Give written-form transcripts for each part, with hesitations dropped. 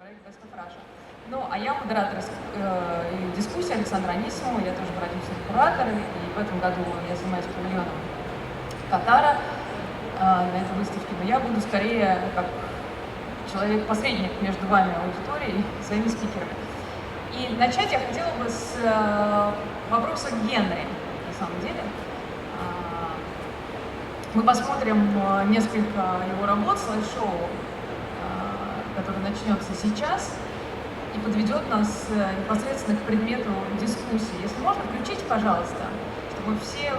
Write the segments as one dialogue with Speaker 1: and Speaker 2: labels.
Speaker 1: проект Best of Russia. Ну, а я модератор дискуссии Александра Анисимова, я тоже продюсер и куратор, и в этом году я занимаюсь павильоном Катара на этой выставке, но я буду скорее как человек-посредник между вами, аудиторией, и своими спикерами. И начать я хотела бы с вопроса Генри, на самом деле. Мы посмотрим несколько его работ, слайд-шоу, который начнется сейчас и подведет нас непосредственно к предмету дискуссии. Если можно, включите, пожалуйста, чтобы все...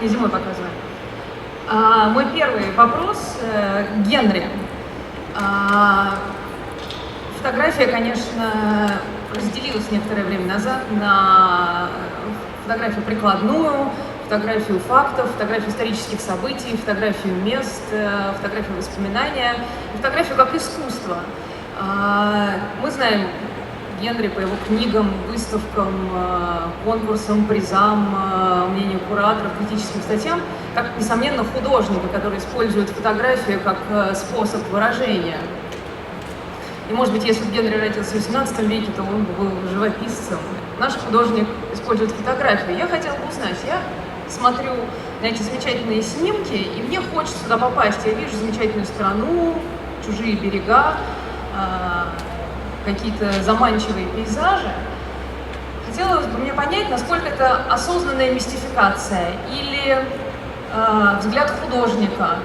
Speaker 1: Не зимой показываем. Мой первый вопрос Генри. Фотография, конечно, разделилась некоторое время назад на фотографию прикладную, фотографию фактов, фотографию исторических событий, фотографию мест, фотографию воспоминания, фотографию как искусство. Мы знаем Генри по его книгам, выставкам, конкурсам, призам, мнению кураторов, критическим статьям, как, несомненно, художника, который использует фотографию как способ выражения. И, может быть, если бы Генри родился в XVIII веке, то он был живописцем. Наш художник использует фотографию. Я хотела бы узнать, я смотрю на эти замечательные снимки, и мне хочется сюда попасть. Я вижу замечательную страну, чужие берега, какие-то заманчивые пейзажи. Хотелось бы мне понять, насколько это осознанная мистификация или взгляд художника.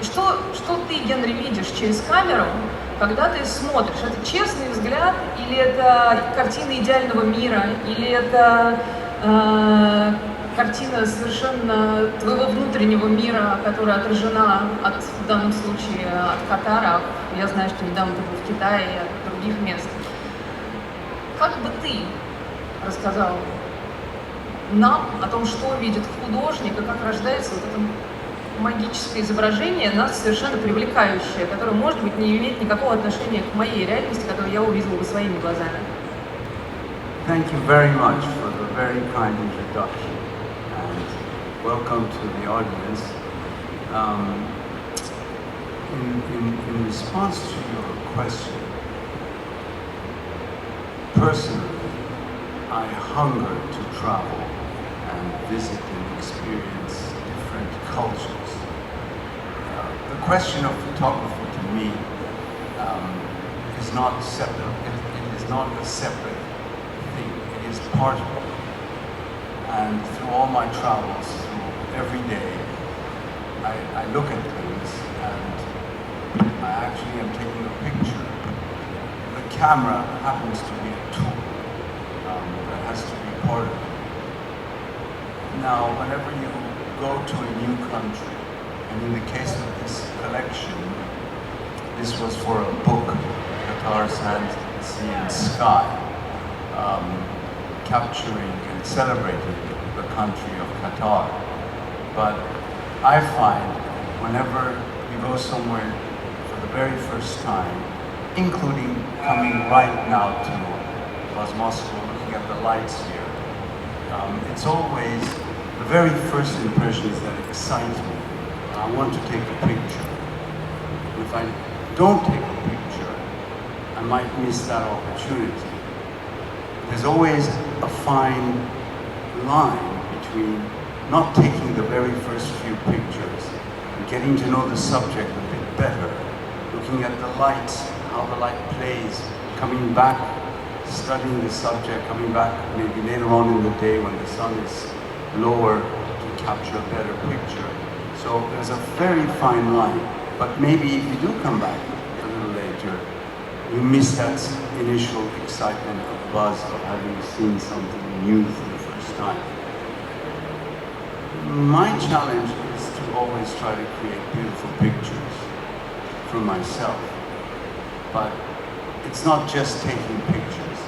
Speaker 1: И что ты, Генри, видишь через камеру, когда ты смотришь? Это честный взгляд, или это картина идеального мира, или это картина совершенно твоего внутреннего мира, которая отражена в данном случае от Катара. Я знаю, что недавно ты был в Китае и от других мест. Как бы ты рассказал нам о том, что видит художник и как рождается вот это магическое изображение, нас совершенно привлекающее, которое, может быть, не имеет никакого отношения к моей реальности, которую я увидела бы своими глазами?
Speaker 2: Thank you very much for the very kind introduction. Welcome to the audience. In response to your question, personally, I hunger to travel and visit and experience different cultures. The question of photography to me is not separate. It is not a separate thing. It is part of it. And through all my travels, every day, I look at things and I actually am taking a picture. The camera happens to be a tool that has to be part of it. Now, whenever you go to a new country, and in the case of this collection, this was for a book, Qatar Sand, Sea and Sky, capturing and celebrating the country of Qatar. But I find whenever you go somewhere for the very first time, including coming right now to Moscow, looking at the lights here, it's always the very first impressions that excite me. I want to take a picture. If I don't take a picture, I might miss that opportunity. There's always a fine line between not taking the very first few pictures and getting to know the subject a bit better, looking at the lights, how the light plays, coming back, studying the subject, coming back maybe later on in the day when the sun is lower to capture a better picture. So there's a very fine line, but maybe if you do come back a little later, you miss that initial excitement of buzz of having seen something new for the first time. My challenge is to always try to create beautiful pictures for myself, but it's not just taking pictures.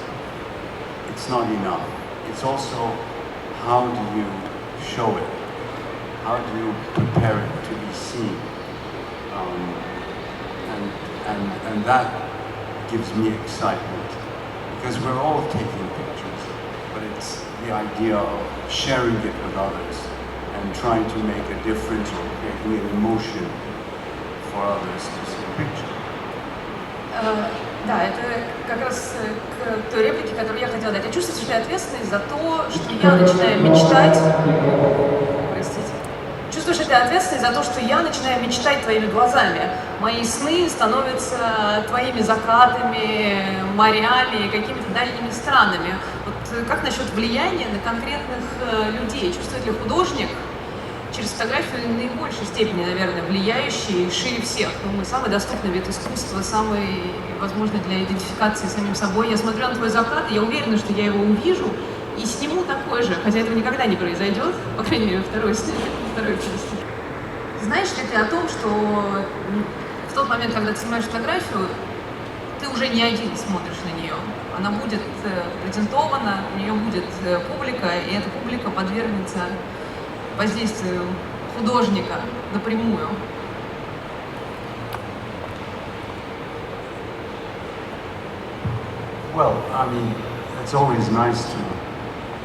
Speaker 2: It's not enough. It's also how do you show it? How do you prepare it to be seen? And that gives me excitement because we're all taking pictures, but it's the idea of sharing it with others and trying to make a difference or creating an emotion for others to see a picture.
Speaker 1: Да, это как раз к той реплике, которую я хотела дать. Я чувствую, что я ответственность за то, что я начинаю мечтать. Простите. Чувствую, что это ответственность за то, что я начинаю мечтать твоими глазами. Мои сны становятся твоими закатами, морями, какими-то дальними странами. Вот как насчет влияния на конкретных людей? Чувствует ли художник через фотографию в наибольшей степени, наверное, влияющий шире всех? Ну, мы самый доступный вид искусства, самый возможный для идентификации с самим собой. Я смотрю на твой закат, и я уверена, что я его увижу и сниму такой же, хотя этого никогда не произойдет, по крайней мере, второй части. Знаешь ли ты о том, что в тот момент, когда ты снимаешь фотографию, ты уже не один смотришь на нее? Она будет презентована, у нее будет публика, и эта публика подвергнется воздействию художника напрямую.
Speaker 2: Well, I mean, it's always nice to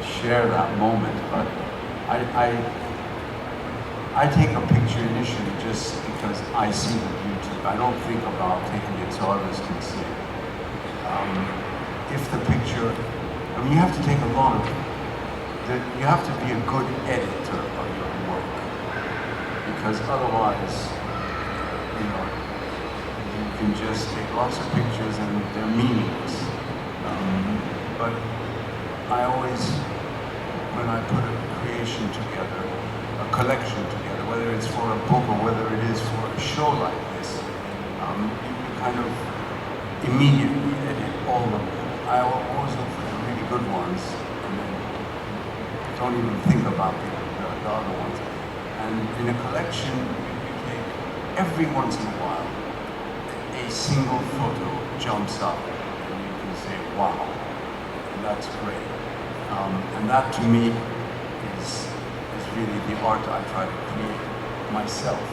Speaker 2: share that moment, but I take a picture initially just because I see the beauty. I don't think about taking it so others can see it. If the picture, I mean, you have to take a lot of it. You have to be a good editor of your work, because otherwise, you know, you can just take lots of pictures and they're meaningless. But I always, when I put a creation together, a collection together, whether it's for a book or whether it is for a show like this, you kind of immediately edit all of them. I always look for the really good ones and then don't even think about the other ones. And in a collection, you take every once in a while, a single photo jumps up and you can say, wow, and that's great. And that to me is really the art I try to create myself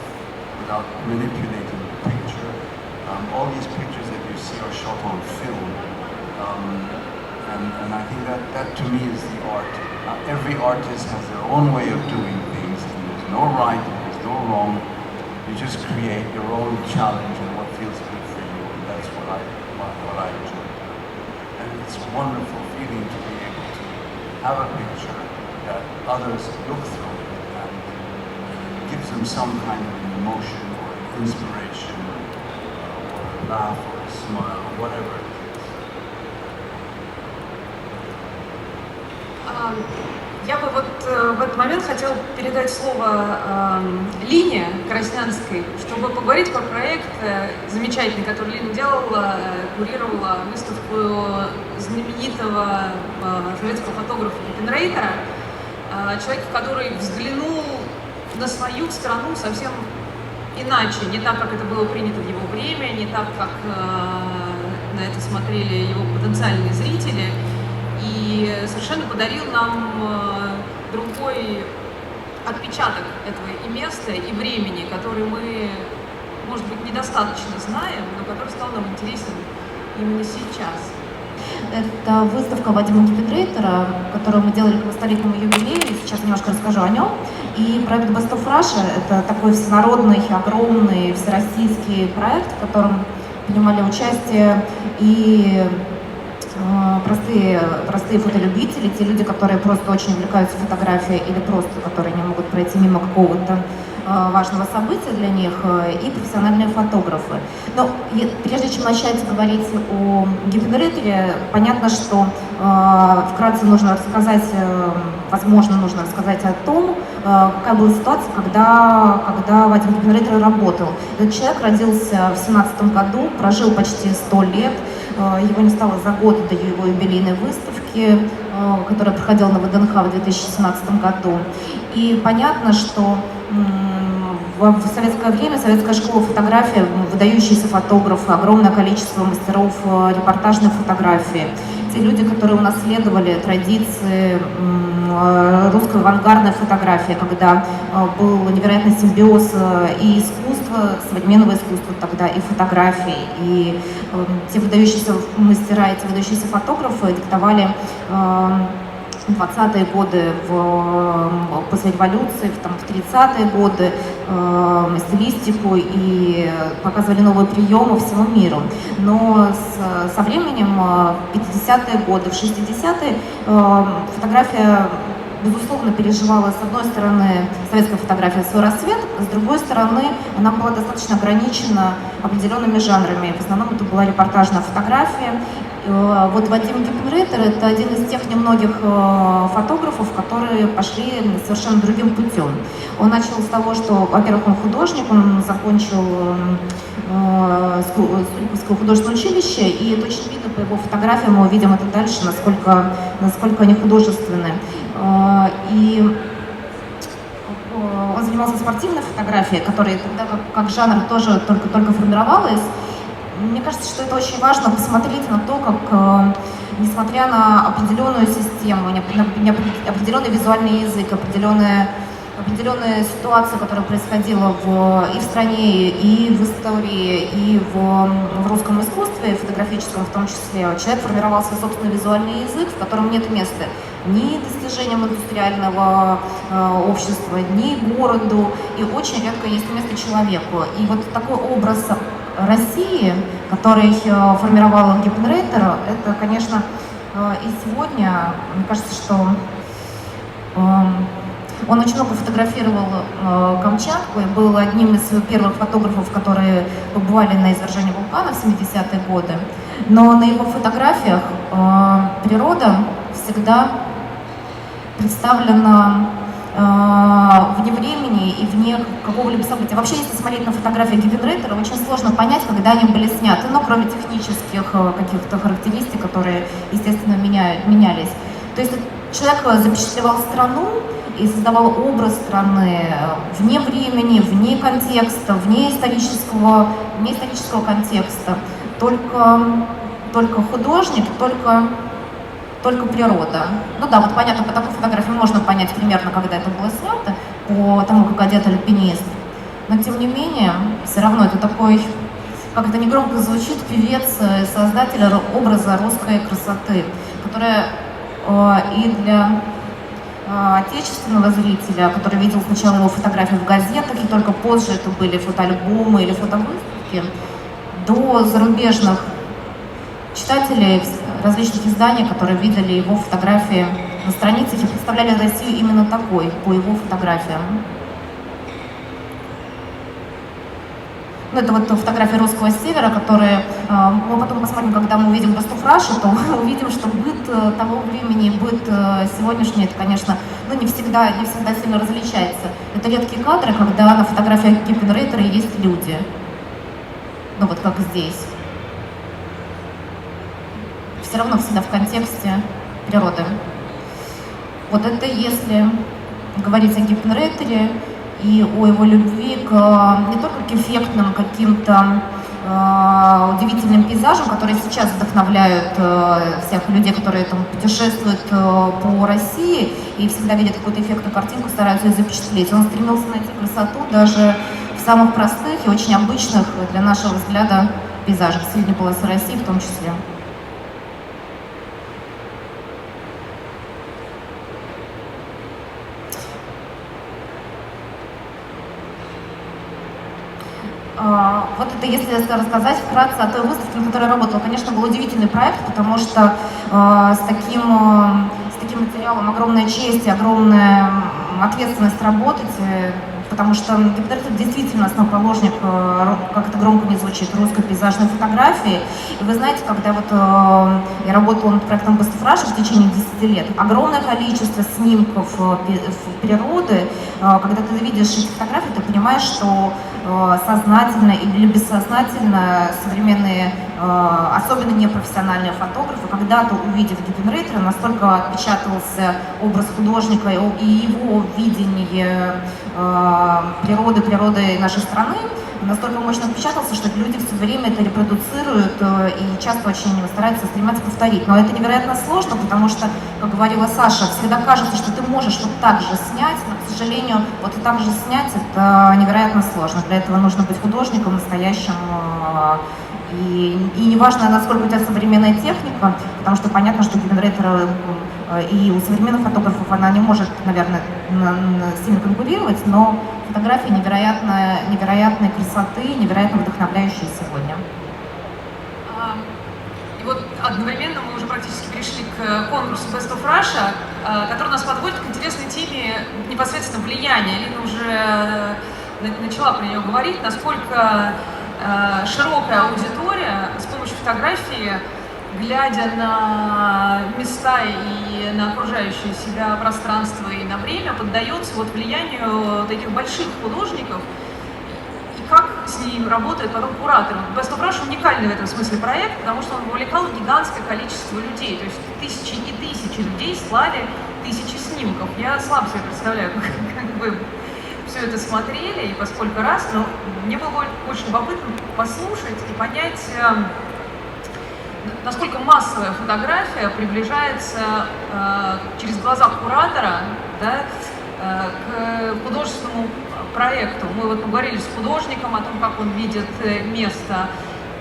Speaker 2: without manipulating the picture. All these pictures that you see are shot on film. And I think that to me is the art. Every artist has their own way of doing things, and there's no right, there's no wrong. You just create your own challenge and what feels good for you, and that's what I enjoy. And it's a wonderful feeling to be able to have a picture that others look through and gives them some kind of an emotion or an inspiration or a laugh or a smile or whatever it is.
Speaker 1: Я бы вот в этот момент хотела передать слово Лине Краснянской, чтобы поговорить про проект замечательный, который Лина делала, курировала выставку знаменитого советского фотографа Гиппенрейтера, человека, который взглянул на свою страну совсем иначе, не так, как это было принято в его время, не так, как на это смотрели его потенциальные зрители, и совершенно подарил нам другой отпечаток этого и места, и времени, который мы, может быть, недостаточно знаем, но который стал нам интересен именно сейчас.
Speaker 3: Это выставка Вадима Гиппенрейтера, которую мы делали к столетнему юбилею, сейчас немножко расскажу о нем. И проект Best of Russia — это такой всенародный, огромный, всероссийский проект, в котором принимали участие и простые фотолюбители, те люди, которые просто очень увлекаются фотографией или просто которые не могут пройти мимо какого-то важного события для них, и профессиональные фотографы. Но прежде чем начать говорить о Гиппенрейтере, понятно, что вкратце нужно рассказать, возможно, нужно рассказать о том, какая была ситуация, когда Вадим Гиппенрейтер работал. Этот человек родился в 1917 году, прожил почти 100 лет, его не стало за год до его юбилейной выставки, которая проходила на ВДНХ в 2017 году. И понятно, что в советское время, советская школа фотографии, выдающиеся фотографы, огромное количество мастеров репортажной фотографии. Те люди, которые унаследовали традиции русской авангардной фотографии, когда был невероятный симбиоз и искусства, современного искусства тогда, и фотографии. И те выдающиеся мастера, эти выдающиеся фотографы диктовали 20-е годы после революции, в 30-е годы стилистику и показывали новые приемы всему миру. Но со временем, в 50-е годы, в 60-е, фотография, безусловно, переживала, с одной стороны, советская фотография свой расцвет, с другой стороны, она была достаточно ограничена определенными жанрами. В основном это была репортажная фотография. Вот Вадим Гиппенрейтер — это один из тех немногих фотографов, которые пошли совершенно другим путем. Он начал с того, что, во-первых, он художник, он закончил Скульптурное художественное училище, и это очень видно по его фотографиям, мы увидим это дальше, насколько они художественны. И он занимался спортивной фотографией, которая тогда как жанр тоже только формировалась. Мне кажется, что это очень важно посмотреть на то, как, несмотря на определенную систему, определенный визуальный язык, определенная ситуация, которая происходила и в стране, и в истории, и в русском искусстве, фотографическом в том числе, человек формировал свой собственный визуальный язык, в котором нет места ни достижениям индустриального общества, ни городу, и очень редко есть место человеку. И вот такой образ России, который формировал Гиппенрейтер, это, конечно, и сегодня, мне кажется, что он очень много фотографировал Камчатку и был одним из первых фотографов, которые побывали на извержении вулкана в 70-е годы. Но на его фотографиях природа всегда представлена вне времени и вне какого-либо события. Вообще, если смотреть на фотографии Гиппенрейтера, очень сложно понять, когда они были сняты, но кроме технических каких-то характеристик, которые, естественно, менялись. То есть человек запечатлевал страну и создавал образ страны вне времени, вне контекста, вне исторического контекста. Только художник, только природа. Ну да, вот понятно, по такой фотографии можно понять примерно, когда это было снято, по тому, как одет альпинист. Но тем не менее, все равно это такой, как это негромко звучит, певец, создатель образа русской красоты, которая и для отечественного зрителя, который видел сначала его фотографии в газетах, и только позже это были фотоальбомы или фотовыставки, до зарубежных читателей различных изданий, которые видели его фотографии на страницах и представляли Россию именно такой, по его фотографиям. Ну, это вот фотография русского севера, которые мы потом посмотрим, когда мы увидим Best of Russia, то увидим, что быт того времени, быт сегодняшний, это, конечно, ну, не всегда сильно различается. Это редкие кадры, когда на фотографиях Киппенрейтера есть люди. Ну, вот как здесь. Все равно всегда в контексте природы. Вот это если говорить о Киппенрейтере и о его любви не только к эффектным каким-то удивительным пейзажам, которые сейчас вдохновляют всех людей, которые там путешествуют по России и всегда видят какую-то эффектную картинку, стараются ее запечатлеть. Он стремился найти красоту даже в самых простых и очень обычных для нашего взгляда пейзажах средней полосы России в том числе. Вот это, если рассказать вкратце о той выставке, на которой я работала, конечно, был удивительный проект, потому что с таким материалом огромная честь и огромная ответственность работать, потому что Киппенрейтер действительно основоположник, как это громко не звучит, русской пейзажной фотографии. И вы знаете, когда вот я работала над проектом Best of Russia в течение 10 лет, огромное количество снимков природы, когда ты видишь эти фотографии, ты понимаешь, что сознательно или бессознательно современные, особенно непрофессиональные фотографы, когда-то увидев Киппенрейтера, настолько отпечатался образ художника и его видение природы нашей страны, настолько мощно отпечатался, что люди все время это репродуцируют и часто очень стремятся повторить. Но это невероятно сложно, потому что, как говорила Саша, всегда кажется, что ты можешь вот так же снять, но, к сожалению, вот так же снять это невероятно сложно. Для этого нужно быть художником настоящим. И неважно, насколько у тебя современная техника, потому что понятно, что Киппенрейтер и у современных фотографов она не может, наверное, сильно конкурировать, но фотографии невероятной красоты, невероятно вдохновляющие сегодня.
Speaker 1: И вот одновременно мы уже практически перешли к конкурсу Best of Russia, который нас подводит к интересной теме непосредственно влияния. Лина уже начала про нее говорить, насколько широкая аудитория с помощью фотографии, глядя на места и на окружающее себя пространство и на время, поддается вот влиянию таких больших художников, и как с ним работает потом куратор. Best of Russia уникальный в этом смысле проект, потому что он вовлекал гигантское количество людей, то есть тысячи и тысячи людей слали тысячи снимков. Я слабо себе представляю, как бы все это смотрели и по сколько раз, но мне было очень любопытно послушать и понять, насколько массовая фотография приближается через глаза куратора, да, к художественному проекту. Мы вот поговорили с художником о том, как он видит место,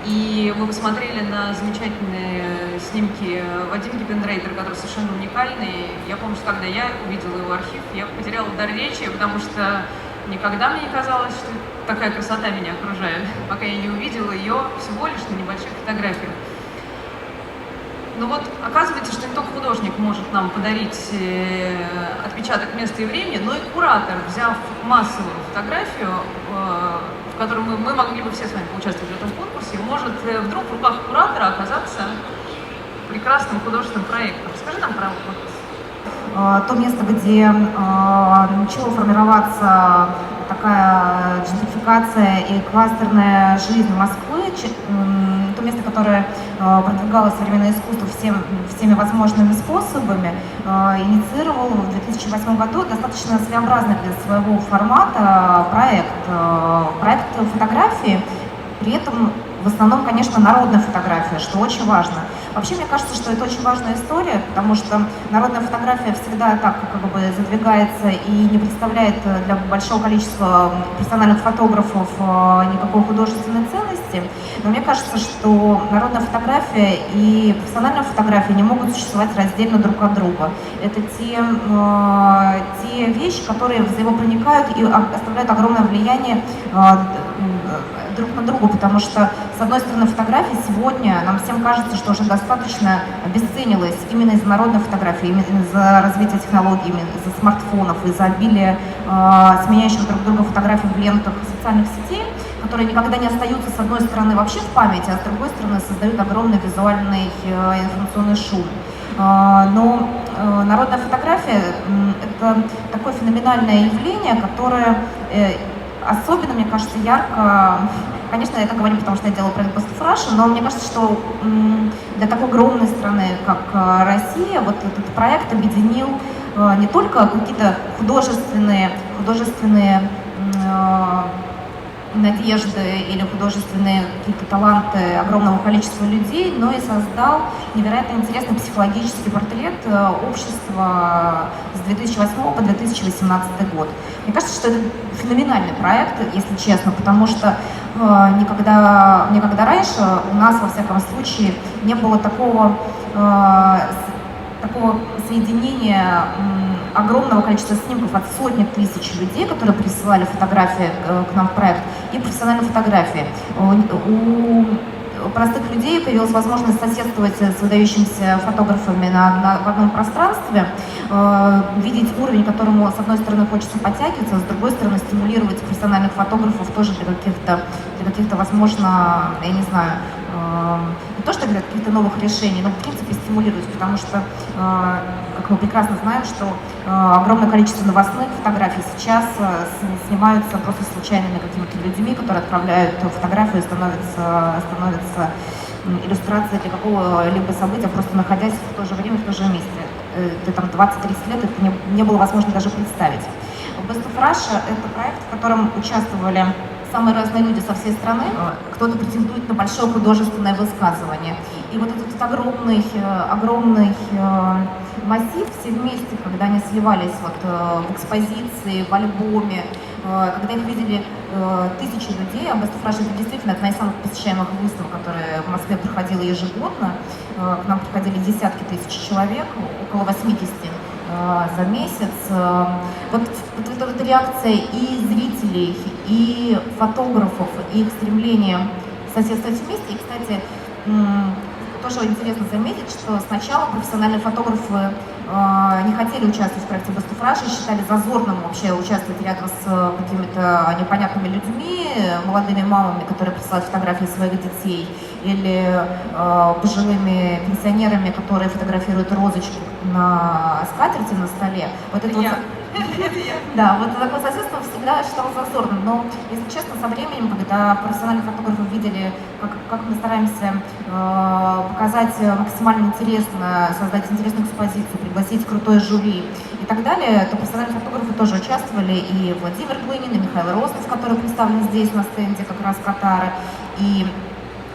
Speaker 1: и мы посмотрели на замечательные снимки Вадима Киппенрейтера, который совершенно уникальный. Я помню, что когда я увидела его архив, я потеряла дар речи, потому что никогда мне не казалось, что такая красота меня окружает, пока я не увидела ее всего лишь на небольших фотографиях. Но вот оказывается, что не только художник может нам подарить отпечаток места и времени, но и куратор, взяв массовую фотографию, в которой мы могли бы все с вами поучаствовать в этом конкурсе, может вдруг в руках куратора оказаться прекрасным художественным проектом. Расскажи нам про
Speaker 3: то место, где начала формироваться такая джентрификация и кластерная жизнь Москвы, то место, которое продвигало современное искусство всеми возможными способами, инициировал в 2008 году достаточно своеобразный для своего формата проект фотографии, при этом в основном, конечно, народная фотография, что очень важно. Вообще, мне кажется, что это очень важная история, потому что народная фотография всегда так как бы задвигается и не представляет для большого количества профессиональных фотографов никакой художественной ценности. Но мне кажется, что народная фотография и профессиональная фотография не могут существовать раздельно друг от друга. Это те вещи, которые взаимопроникают и оставляют огромное влияние друг на друга, потому что, с одной стороны, фотография сегодня, нам всем кажется, что уже достаточно обесценилась именно из-за народной фотографии, именно из-за развития технологий, именно из-за смартфонов, из-за обилия сменяющих друг друга фотографий в лентах социальных сетей. которые никогда не остаются, с одной стороны, вообще в памяти, а с другой стороны, создают огромный визуальный информационный шум. Но народная фотография – это такое феноменальное явление, которое особенно, мне кажется, ярко. Конечно, я это говорю, потому что я делала проект Best of Russia, но мне кажется, что для такой огромной страны, как Россия, вот этот проект объединил не только какие-то художественные надежды или художественные какие-то таланты огромного количества людей, но и создал невероятно интересный психологический портрет общества с 2008 по 2018 год. Мне кажется, что это феноменальный проект, если честно, потому что никогда раньше у нас, во всяком случае, не было такого соединения огромного количества снимков от сотни тысяч людей, которые присылали фотографии к нам в проект, и профессиональной фотографии. У простых людей появилась возможность соседствовать с выдающимися фотографами в одном пространстве, видеть уровень, к которому, с одной стороны, хочется подтягиваться, а с другой стороны, стимулировать профессиональных фотографов тоже для каких-то, возможно, я не знаю, не то что для каких-то новых решений, но, в принципе, стимулировать, потому что, как мы прекрасно знаем, что огромное количество новостных фотографий сейчас снимаются просто случайными какими-то людьми, которые отправляют фотографию и становятся иллюстрацией для какого-либо события, просто находясь в то же время, в том же месте. Ты там 20-30 лет, это не было возможно даже представить. Best of Russia — это проект, в котором участвовали самые разные люди со всей страны. Кто-то претендует на большое художественное высказывание. И вот этот огромный массив, все вместе, когда они сливались в экспозиции, в альбоме, когда их видели тысячи людей, а Best of Russia это действительно одна из самых посещаемых выставок, которая в Москве проходила ежегодно. К нам приходили десятки тысяч человек, около 80 за месяц. Вот эта реакция и зрителей, и фотографов, и их стремление соседствовать вместе. И, кстати, тоже интересно заметить, что сначала профессиональные фотографы не хотели участвовать в проекте Best of Russia, считали зазорным вообще участвовать рядом с какими-то непонятными людьми, молодыми мамами, которые присылают фотографии своих детей, или пожилыми пенсионерами, которые фотографируют розочки на скатерти на столе. Вот это да, вот такое соседство всегда считалось зазорным, но, если честно, со временем, когда профессиональные фотографы видели, как мы стараемся показать максимально интересно, создать интересную экспозицию, пригласить крутое жюри и так далее, то профессиональные фотографы тоже участвовали, и Владимир Глынин, и Михаил Ростов, который представлен здесь на стенде как раз Катары, и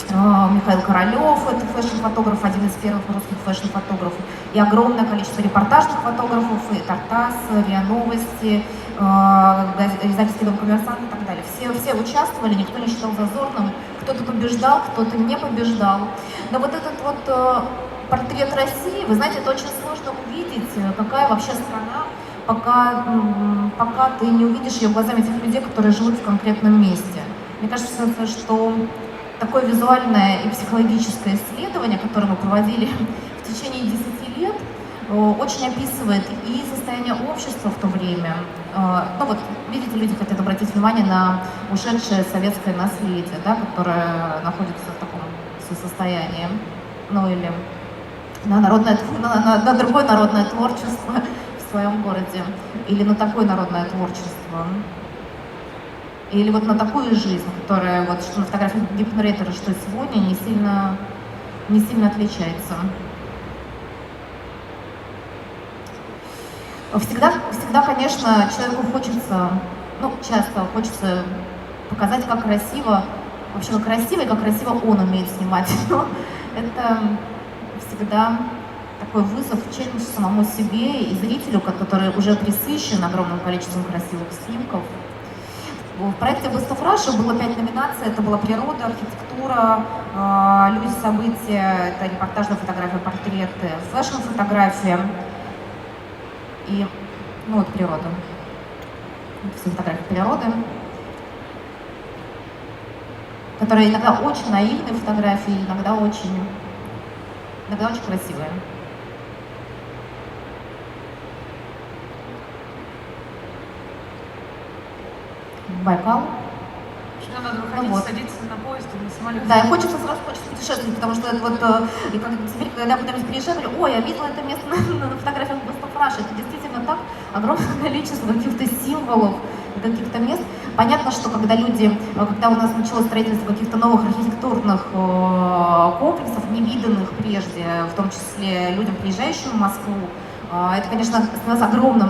Speaker 3: Михаил Королев, это фэшн-фотограф, один из первых русских фэшн-фотографов, и огромное количество репортажных фотографов, и Тартас, РИА Новости, издательский дом «Коммерсант» и так далее. Все участвовали, никто не считал зазорным, кто-то побеждал, кто-то не побеждал. Но вот этот портрет России, вы знаете, это очень сложно увидеть, какая вообще страна, пока ты не увидишь ее глазами тех людей, которые живут в конкретном месте. Мне кажется, что такое визуальное и психологическое исследование, которое мы проводили в течение 10 лет, очень описывает и состояние общества в то время. Ну вот, видите, люди хотят обратить внимание на ушедшее советское наследие, да, которое находится в таком состоянии, ну или на другое народное творчество в своем городе, или на такое народное творчество. Или вот на такую жизнь, которая вот что на фотографии Гипнорейтера, что сегодня, не сильно отличается. Всегда, конечно, человеку часто хочется показать, как красиво и как красиво он умеет снимать. Но это всегда такой вызов, челлендж самому себе и зрителю, который уже пресыщен огромным количеством красивых снимков. В проекте Best of Russia было 5 номинаций. Это была природа, архитектура, люди, события, это репортажная фотография, портреты, фэшн-фотография и, природа. Все фотографии природы, которые иногда очень наивные фотографии, иногда очень красивые. Байкал.
Speaker 1: Нам надо выходить,
Speaker 3: вот.
Speaker 1: садиться на поезд или на самолет.
Speaker 3: Да, и хочется путешествовать, потому что это вот, и как теперь, когда я куда-нибудь приезжаю, говорю, ой, я видела это место на фотографиях Бастафраша, это действительно так, огромное количество каких-то символов, каких-то мест. Понятно, что когда когда у нас началось строительство каких-то новых архитектурных комплексов, невиданных прежде, в том числе людям, приезжающим в Москву, это, конечно, становится огромным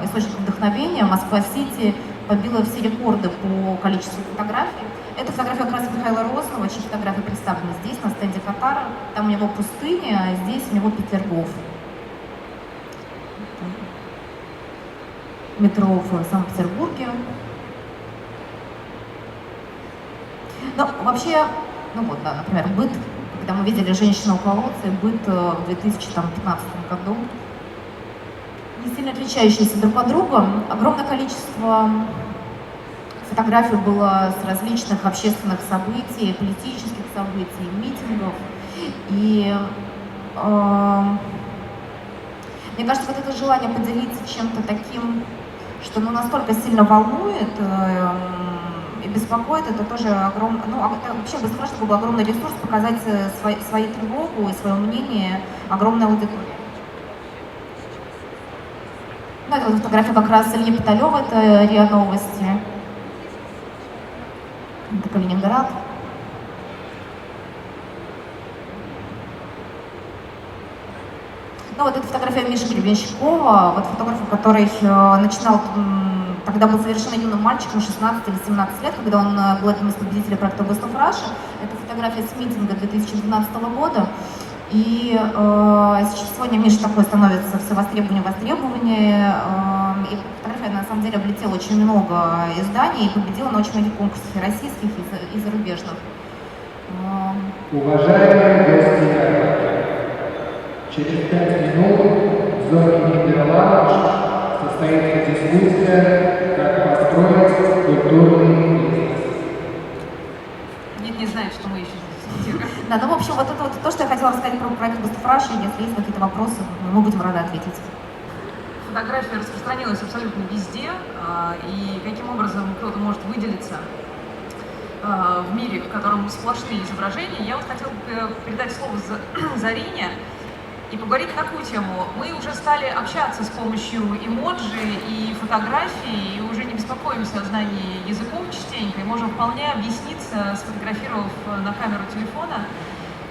Speaker 3: источником вдохновения. Москва-Сити побила все рекорды по количеству фотографий. Эта фотография как раз Михаила Розанова, чьи фотографии представлены здесь, на стенде Катара. Там у него пустыня, а здесь у него Петергоф. Метро в Санкт-Петербурге. Ну, вообще, ну вот, да, например, быт, когда мы видели «Женщину у колодца», и быт в 2015 году, не сильно отличающиеся друг от друга. Огромное количество фотографий было с различных общественных событий, политических событий, митингов. И мне кажется, вот это желание поделиться чем-то таким, что настолько сильно волнует и беспокоит, это тоже огромный, это вообще Бастафраш был огромный ресурс показать свою тревогу и свое мнение огромной аудитории. Ну, это вот фотография как раз Ильи Паталева, это РИА Новости. Это Калининград. Ну, вот эта фотография Миши Гребенщикова, вот фотографа, который начинал, тогда был совершенно юным мальчиком, 16 или 17 лет, когда он был одним из победителей проекта Бастафраша. Это фотография с митинга 2012 года. И сегодня Миша такой становится все востребованнее. И фотография, на самом деле, облетела очень много изданий и победила на очень многих конкурсах и российских, и зарубежных.
Speaker 4: Уважаемые гости, через 5 минут в зоне Нидерландов состоится дискуссия, как построить культурный бизнес.
Speaker 1: Нет, не знает, что мы еще дискутируем.
Speaker 3: Да, ну, в общем, вот это вот то, что я хотела рассказать про проект Бастафраша. Если есть какие-то вопросы, мы будем рады ответить.
Speaker 1: Фотография распространилась абсолютно везде, и каким образом кто-то может выделиться в мире, в котором сплошные изображения. Я вот хотела бы передать слово Зарине и поговорить на такую тему. Мы уже стали общаться с помощью эмоджи и фотографий, и уже не беспокоимся о знании языков частенько, и можем вполне объясниться, сфотографировав на камеру телефона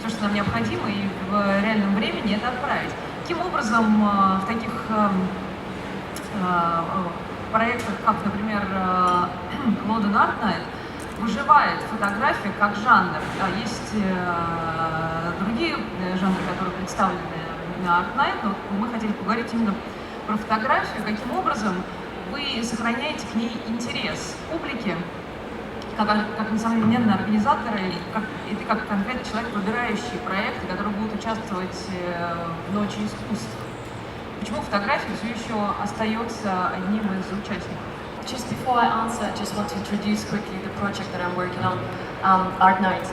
Speaker 1: все, что нам необходимо, и в реальном времени это отправить. Каким образом в таких проектах, как, например, London Art Night, выживает фотография как жанр? Есть другие жанры, которые представлены на Art Night, но мы хотели поговорить именно про фотографию. Каким образом вы сохраняете к ней интерес публики, как несомненно организаторы, и ты как конкретный человек, выбирающий проекты, которые будут участвовать в Ночи искусств? Почему фотография все еще остается одним из участников?
Speaker 5: Just before I answer, I just want to introduce quickly the project that I'm working on, Art Night.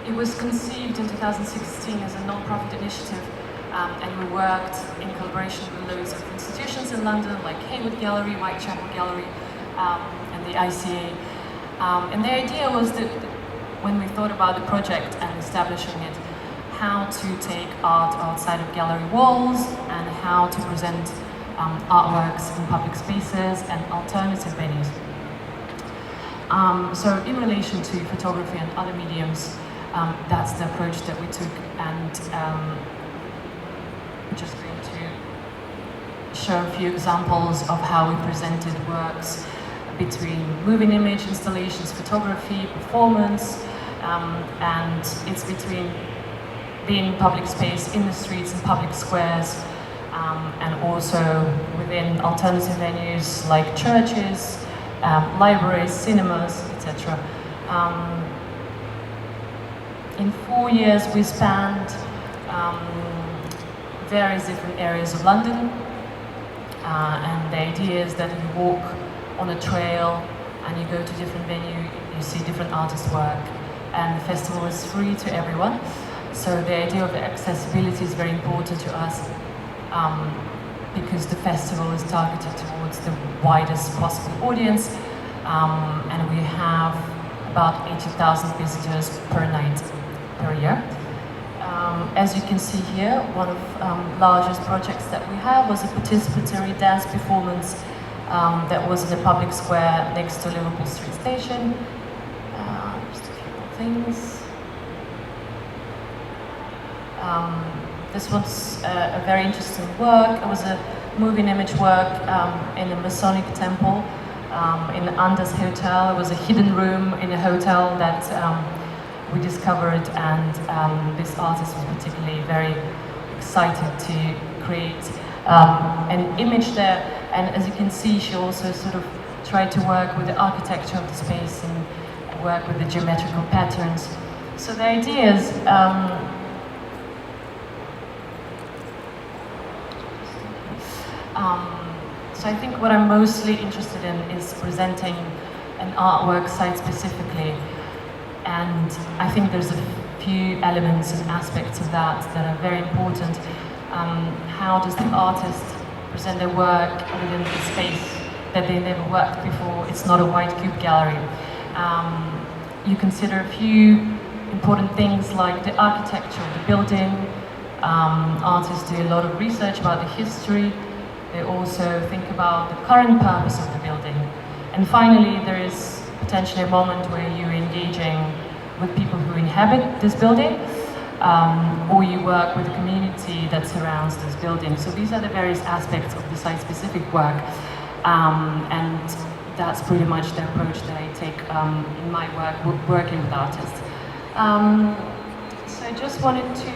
Speaker 5: It was conceived in 2016 as a non-profit initiative, and we worked in collaboration with loads of institutions in London, like Hayward Gallery, Whitechapel Gallery, and the ICA. And the idea was that when we thought about the project and establishing it, how to take art outside of gallery walls and how to present artworks in public spaces and alternative venues. So in relation to photography and other mediums, that's the approach that we took, and I'm just going to show a few examples of how we presented works between moving image installations, photography, performance, and it's between being in public space, in the streets and public squares, and also within alternative venues like churches, libraries, cinemas, etc. In 4 years we spanned various different areas of London, and the idea is that you walk on a trail and you go to different venues, you see different artists' work, and the festival is free to everyone. So the idea of accessibility is very important to us, because the festival is targeted towards the widest possible audience, and we have about 80,000 visitors per night per year. As you can see here, one of the largest projects that we have was a participatory dance performance that was in the public square next to Liverpool Street Station. Just a few more things. This was a very interesting work. It was a moving image work in a Masonic temple in the Andaz Hotel. It was a hidden room in a hotel that we discovered, and this artist was particularly very excited to create an image there. And as you can see, she also sort of tried to work with the architecture of the space and work with the geometrical patterns. So the idea is so I think what I'm mostly interested in is presenting an artwork site-specifically, and I think there's a few elements and aspects of that that are very important. How does the artist present their work within the space that they never worked before? It's not a white cube gallery. You consider a few important things like the architecture of the building. Artists do a lot of research about the history. They also think about the current purpose of the building. And finally, there is potentially a moment where you're engaging with people who inhabit this building, or you work with the community that surrounds this building. So these are the various aspects of the site-specific work, and that's pretty much the approach that I take in my work, working with artists. So I just wanted to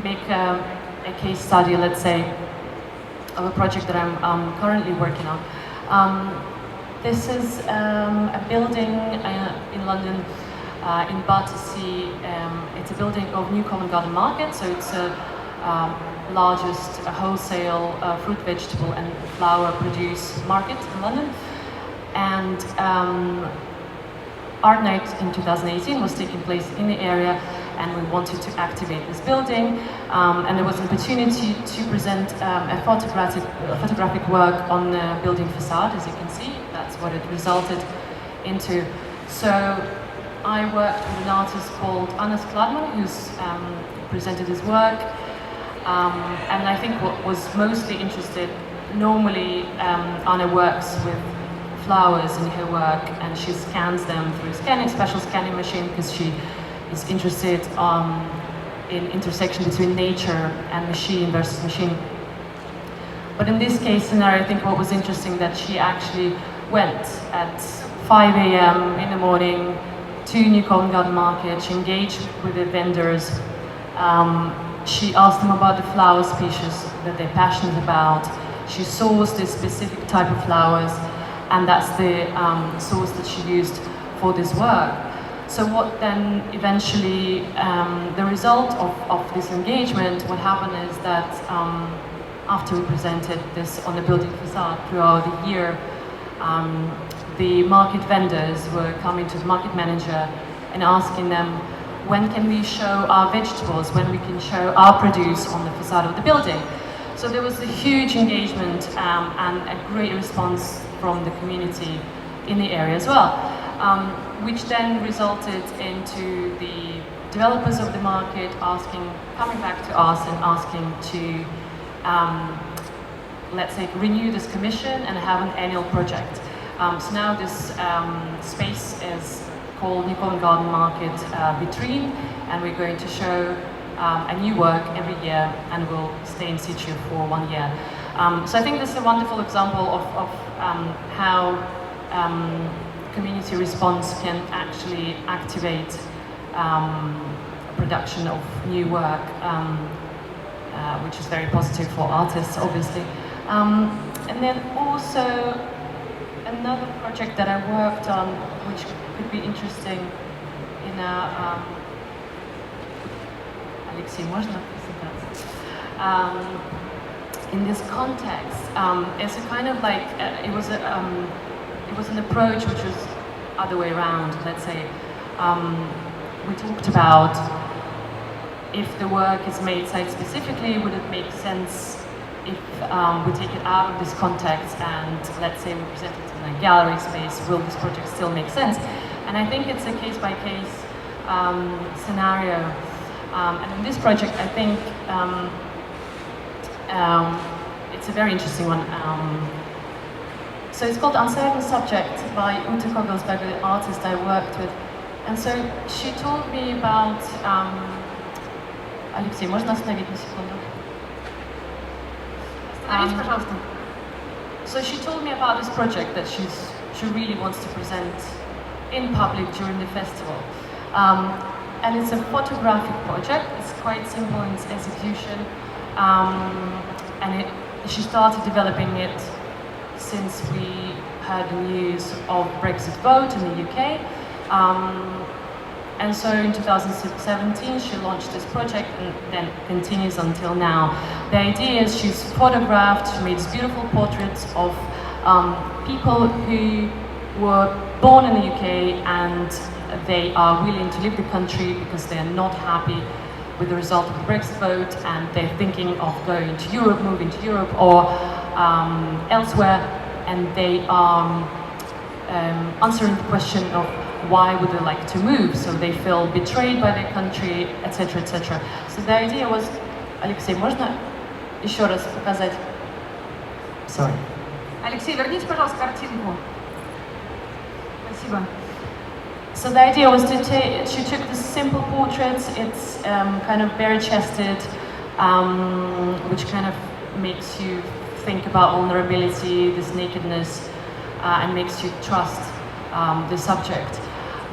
Speaker 5: make a case study, let's say, of a project that I'm currently working on. This is a building in London, in Battersea. It's a building of New Covent Garden Market, so it's the largest wholesale fruit, vegetable and flower produce market in London. And Art Night in 2018 was taking place in the area, and we wanted to activate this building, and there was an opportunity to present a photographic work on the building facade. As you can see, that's what it resulted into. So I worked with an artist called Anas Kladman, who's presented his work, and I think what was mostly interested, normally Anna works with flowers in her work, and she scans them through a special scanning machine, because she is interested in intersection between nature and machine versus machine. But in this case scenario, I think what was interesting that she actually went at 5 a.m. in the morning to New Covent Garden Market. She engaged with the vendors. She asked them about the flower species that they're passionate about. She sourced this specific type of flowers, and that's the source that she used for this work. So what then eventually, the result of this engagement, what happened is that after we presented this on the building facade throughout the year, the market vendors were coming to the market manager and asking them, when can we show our vegetables, when we can show our produce on the facade of the building? So there was a huge engagement and a great response from the community in the area as well. Which then resulted into the developers of the market coming back to us and asking to, let's say, renew this commission and have an annual project. So now this space is called New Covent Garden Market Vitrine, and we're going to show a new work every year, and we'll stay in situ for 1 year. So I think this is a wonderful example of how community response can actually activate production of new work, which is very positive for artists, obviously. And then also another project that I worked on, which could be interesting in a Alexei, можно presentация? In this context, it's a kind of like it was an approach which was other way around. Let's say we talked about if the work is made site specifically, would it make sense if we take it out of this context and let's say we present it in a gallery space, will this project still make sense? And I think it's a case-by-case scenario. And in this project, I think it's a very interesting one. So it's called Uncertain Subject by Ute Kogelsberg, the artist I worked with. And so she told me about... Алексей, можно остановить на секунду?
Speaker 1: Остановите, пожалуйста.
Speaker 5: So she told me about this project that she really wants to present in public during the festival. And it's a photographic project. It's quite simple in its execution. And she started developing it since we heard the news of Brexit vote in the UK. And so in 2017 she launched this project and then continues until now. The idea is she's photographed, she made these beautiful portraits of people who were born in the UK and they are willing to leave the country because they are not happy with the result of the Brexit vote and they're thinking of going to Europe, moving to Europe or elsewhere, and they are answering the question of why would they like to move, so they feel betrayed by their country, etc., etc. So the idea was, Алексей, можно еще раз показать? Sorry.
Speaker 1: Алексей, верните, пожалуйста, картинку. Спасибо.
Speaker 5: So the idea was to take, she took the simple portraits, it's kind of bare-chested, which kind of makes you think about vulnerability, this nakedness, and makes you trust the subject.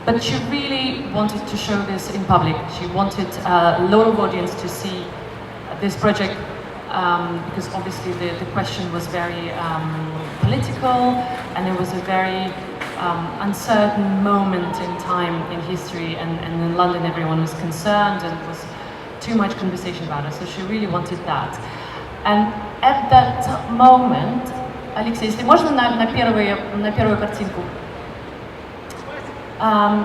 Speaker 5: But she really wanted to show this in public. She wanted a lot of audience to see this project because obviously the question was very political and it was a very uncertain moment in time in history, and in London everyone was concerned and there was too much conversation about it, so she really wanted that. And at that moment, Алексей, если можно на первую картинку? Okay.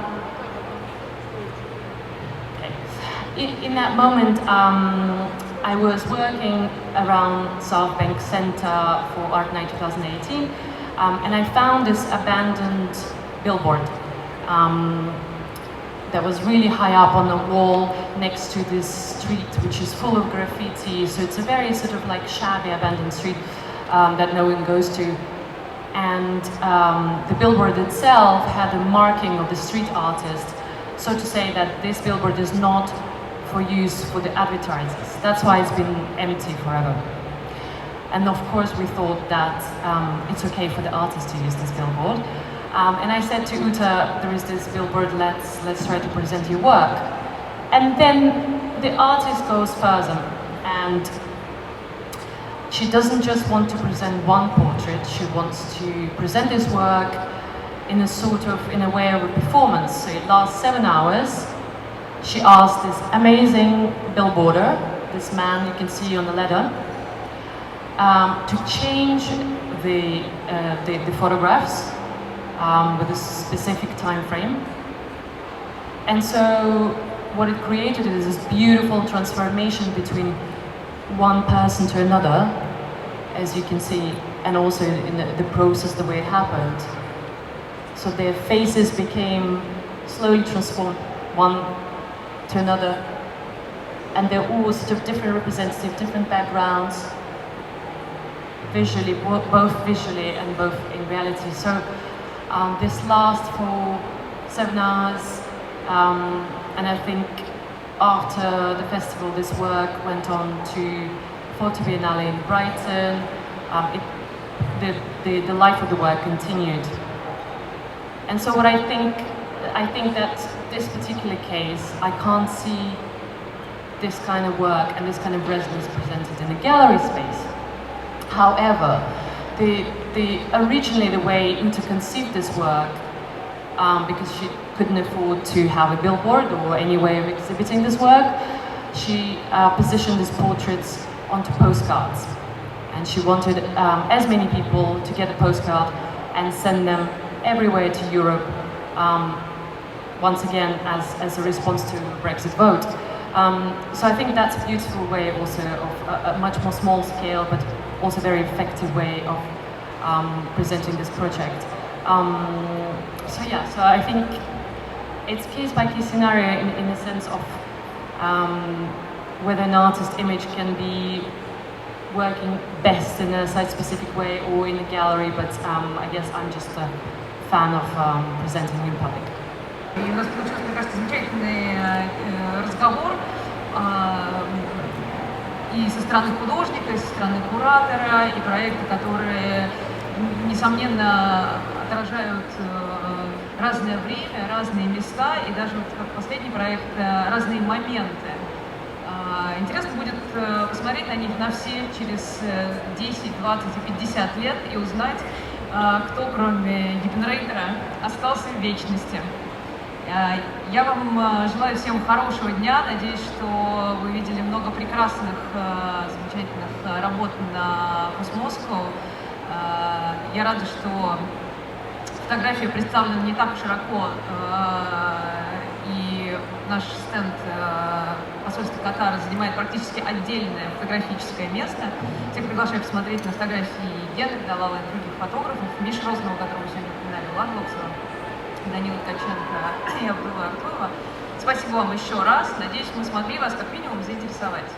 Speaker 5: In that moment, I was working around South Bank Centre for Art Night 2018, and I found this abandoned billboard that was really high up on the wall next to this street, which is full of graffiti. So it's a very sort of like shabby, abandoned street that no one goes to. And the billboard itself had a marking of the street artist, so to say that this billboard is not for use for the advertisers. That's why it's been empty forever. And of course we thought that it's okay for the artist to use this billboard. And I said to Ute, there is this billboard, let's try to present your work. And then the artist goes further, and she doesn't just want to present one portrait, she wants to present this work in a way of a performance. So it lasts 7 hours. She asked this amazing billboarder, this man you can see on the ladder, to change the photographs with a specific time frame. And so what it created is this beautiful transformation between one person to another, as you can see, and also in the process, the way it happened. So their faces became slowly transformed one to another, and they're all sort of different representative, different backgrounds, visually, both visually and both in reality. So this lasts for 7 hours, and I think after the festival this work went on to Photo Biennale in Brighton. The life of the work continued. And so what I think that this particular case, I can't see this kind of work and this kind of resonance presented in a gallery space. However, originally the way Ute conceived this work, because she couldn't afford to have a billboard or any way of exhibiting this work, she positioned these portraits onto postcards. And she wanted as many people to get a postcard and send them everywhere to Europe, once again as a response to the Brexit vote. So I think that's a beautiful way also of a much more small scale, but also very effective way of presenting this project. So I think it's case by case scenario in the sense of whether an artist image can be working best in a site-specific way or in a gallery, but I guess I'm just a fan of presenting in public.
Speaker 1: И у нас получился, мне кажется, замечательный разговор и со стороны художника, и со стороны куратора, и проекты, которые, несомненно, отражают разное время, разные места, и даже вот как последний проект, разные моменты. Интересно будет посмотреть на них на все через 10, 20 и 50 лет и узнать, кто, кроме Гиппенрейтера, остался в вечности. Я вам желаю всем хорошего дня. Надеюсь, что вы видели много прекрасных, замечательных работ на Cosmosco. Я рада, что фотография представлена не так широко, и наш стенд посольства Катара занимает практически отдельное фотографическое место. Всех приглашаю посмотреть на фотографии Гены Далала и других фотографов, Миши Розанова, которого сегодня упоминали, Лаглоксова, Данила Ткаченко и Абдулла Артуева. Спасибо вам еще раз. Надеюсь, мы смогли вас как минимум заинтересовать.